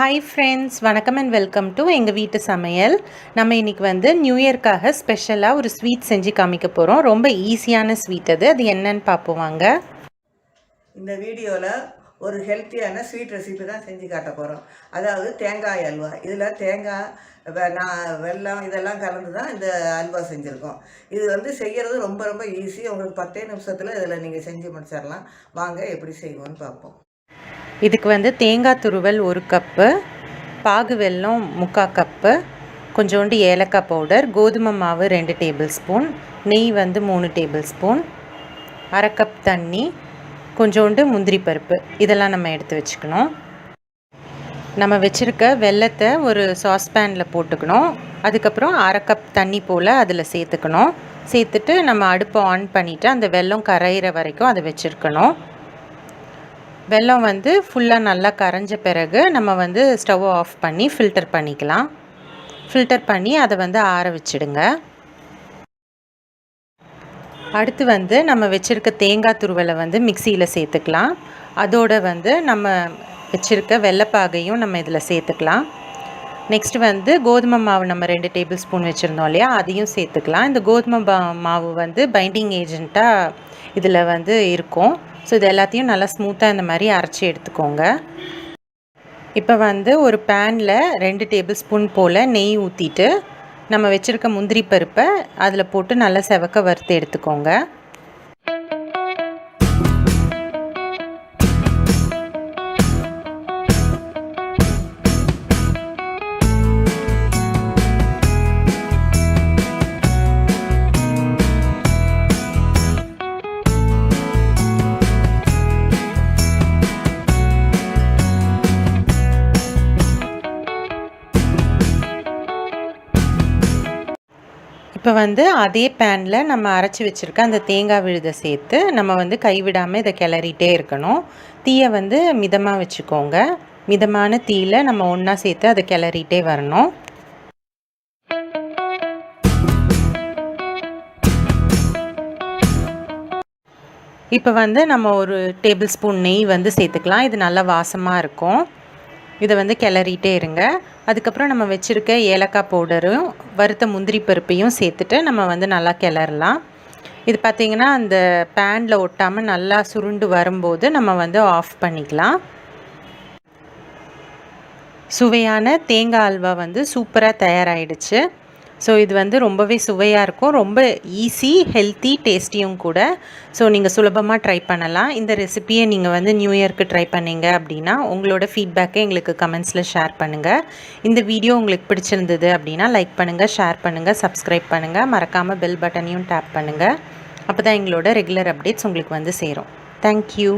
Hi friends, வணக்கம் and welcome to எங்கள் வீட்டு சமையல். நம்ம இன்றைக்கி வந்து நியூ இயர்க்காக ஸ்பெஷலாக ஒரு ஸ்வீட் செஞ்சு காமிக்க போகிறோம். ரொம்ப ஈஸியான ஸ்வீட் அது என்னன்னு பார்ப்போம் வாங்க. இந்த வீடியோவில் ஒரு ஹெல்த்தியான ஸ்வீட் ரெசிபி தான் செஞ்சு காட்ட போகிறோம். அதாவது தேங்காய் அல்வா. இதில் தேங்காய் வெல்லம் இதெல்லாம் கலந்து தான் இந்த அல்வா செஞ்சுருக்கோம். இது வந்து செய்கிறது ரொம்ப ரொம்ப ஈஸி. உங்களுக்கு 10 நிமிஷத்தில் இதில் நீங்கள் செஞ்சு முடிச்சிடலாம். வாங்க எப்படி செய்வோன்னு பார்ப்போம். இதுக்கு வந்து தேங்காய் துருவல் 1 கப்பு, பாகு வெல்லம் 3/4 கப்பு, கொஞ்சோண்டு ஏலக்காய் பவுடர், கோதுமை மாவு 2 டேபிள் ஸ்பூன், நெய் வந்து 3 டேபிள் ஸ்பூன், 1/2 கப் தண்ணி, கொஞ்சோண்டு முந்திரி பருப்பு இதெல்லாம் நம்ம எடுத்து வச்சுக்கணும். நம்ம வச்சுருக்க வெல்லத்தை ஒரு சாஸ்பேனில் போட்டுக்கணும். அதுக்கப்புறம் 1/2 கப் தண்ணி போல் அதில் சேர்த்துக்கணும். சேர்த்துட்டு நம்ம அடுப்பை ஆன் பண்ணிவிட்டு அந்த வெல்லம் கரையிற வரைக்கும் அதை வச்சுருக்கணும். வெல்லம் வந்து ஃபுல்லாக நல்லா கரைஞ்ச பிறகு நம்ம வந்து ஸ்டவ் ஆஃப் பண்ணி ஃபில்டர் பண்ணிக்கலாம். ஃபில்டர் பண்ணி அதை வந்து ஆற வச்சிடுங்க. அடுத்து வந்து நம்ம வச்சுருக்க தேங்காய் துருவலை வந்து மிக்சியில் சேர்த்துக்கலாம். அதோடு வந்து நம்ம வச்சுருக்க வெள்ளைப்பாகையும் நம்ம இதில் சேர்த்துக்கலாம். நெக்ஸ்ட்டு வந்து கோதுமை மாவு நம்ம 2 டேபிள் ஸ்பூன் வச்சுருந்தோம் இல்லையா, அதையும் சேர்த்துக்கலாம். இந்த கோதுமை மாவு வந்து பைண்டிங் ஏஜெண்ட்டாக இதில் வந்து இருக்கும். ஸோ இது எல்லாத்தையும் நல்லா ஸ்மூத்தாக இந்த மாதிரி அரைச்சி எடுத்துக்கோங்க. இப்போ வந்து ஒரு பேனில் 2 டேபிள் ஸ்பூன் போல் நெய் ஊற்றிட்டு நம்ம வச்சுருக்க முந்திரி பருப்பை அதில் போட்டு நல்லா செவக்க வறுத்து எடுத்துக்கோங்க. இப்போ வந்து அதே பேனில் நம்ம அரைச்சி வச்சுருக்க அந்த தேங்காய் விழுதை சேர்த்து நம்ம வந்து கைவிடாமல் இதை கிளறிட்டே இருக்கணும். தீயை வந்து மிதமாக வச்சுக்கோங்க. மிதமான தீயில் நம்ம ஒன்றா சேர்த்து அதை கிளறிட்டே வரணும். இப்போ வந்து நம்ம ஒரு டேபிள் ஸ்பூன் நெய் வந்து சேர்த்துக்கலாம். இது நல்லா வாசமாக இருக்கும். இதை வந்து கிளறிட்டே இருங்க. அதுக்கப்புறம் நம்ம வச்சுருக்க ஏலக்காய் பவுடரும் வறுத்த முந்திரி பருப்பையும் சேர்த்துட்டு நம்ம வந்து நல்லா கிளறலாம். இது பார்த்திங்கன்னா அந்த பேனில் ஒட்டாமல் நல்லா சுருண்டு வரும்போது நம்ம வந்து ஆஃப் பண்ணிக்கலாம். சுவையான தேங்காய் அல்வா வந்து சூப்பராக தயாராகிடுச்சு. ஸோ இது வந்து ரொம்பவே சுவையாக இருக்கும். ரொம்ப ஈஸி, ஹெல்த்தி, டேஸ்டியும் கூட. ஸோ நீங்கள் சுலபமாக ட்ரை பண்ணலாம். இந்த ரெசிப்பியை நீங்கள் வந்து நியூ இயர்க்கு ட்ரை பண்ணிங்க அப்படின்னா உங்களோட ஃபீட்பேக்கை எங்களுக்கு கமெண்ட்ஸில் ஷேர் பண்ணுங்கள். இந்த வீடியோ உங்களுக்கு பிடிச்சிருந்தது அப்படின்னா லைக் பண்ணுங்கள், ஷேர் பண்ணுங்கள், சப்ஸ்கிரைப் பண்ணுங்கள். மறக்காமல் பெல் பட்டனையும் டேப் பண்ணுங்கள். அப்போ தான் எங்களோட ரெகுலர் அப்டேட்ஸ் உங்களுக்கு வந்து சேரும். தேங்க்யூ.